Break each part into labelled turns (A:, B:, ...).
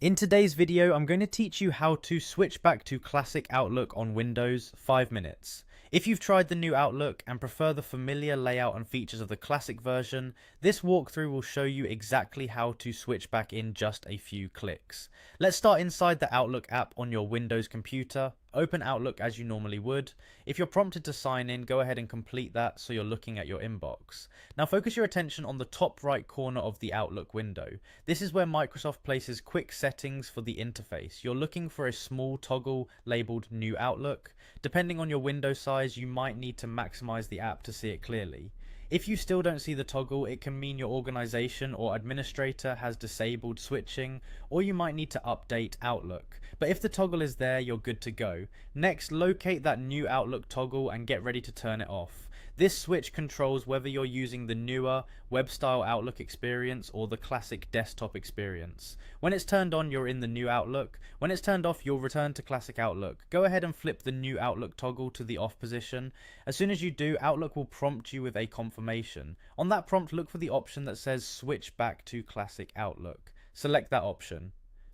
A: In today's video, I'm going to teach you how to switch back to classic Outlook on Windows 5 minutes. If you've tried the new Outlook and prefer the familiar layout and features of the classic version, this walkthrough will show you exactly how to switch back in just a few clicks. Let's start inside the Outlook app on your Windows computer. Open Outlook as you normally would. If you're prompted to sign in, go ahead and complete that so you're looking at your inbox. Now focus your attention on the top right corner of the Outlook window. This is where Microsoft places quick settings for the interface. You're looking for a small toggle labeled New Outlook. Depending on your window size, you might need to maximize the app to see it clearly. If you still don't see the toggle, it can mean your organization or administrator has disabled switching, or you might need to update Outlook. But if the toggle is there, you're good to go. Next, locate that new Outlook toggle and get ready to turn it off. This switch controls whether you're using the newer web-style Outlook experience or the classic desktop experience. When it's turned on, you're in the new Outlook. When it's turned off, you'll return to classic Outlook. Go ahead and flip the new Outlook toggle to the off position. As soon as you do, Outlook will prompt you with a confirmation. On that prompt, look for the option that says switch back to classic Outlook. Select that option.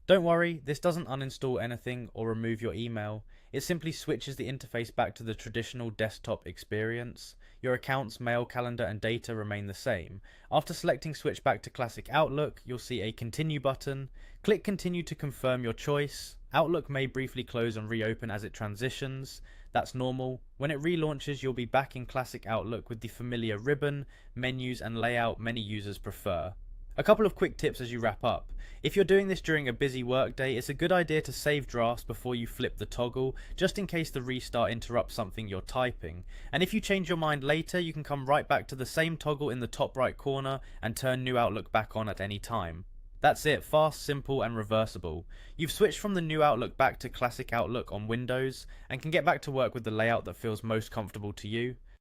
A: Don't worry, this doesn't uninstall anything or remove your email. It simply switches the interface back to the traditional desktop experience. Your accounts, mail, calendar, and data remain the same. After selecting switch back to classic Outlook, you'll see a continue button. Click continue to confirm your choice. Outlook may briefly close and reopen as it transitions. That's normal. When it relaunches, you'll be back in classic Outlook with the familiar ribbon, menus, and layout many users prefer. A couple of quick tips as you wrap up. If you're doing this during a busy workday, it's a good idea to save drafts before you flip the toggle, just in case the restart interrupts something you're typing. And if you change your mind later, you can come right back to the same toggle in the top right corner and turn New Outlook back on at any time. That's it, fast, simple, and reversible. You've switched from the new Outlook back to classic Outlook on Windows and can get back to work with the layout that feels most comfortable to you.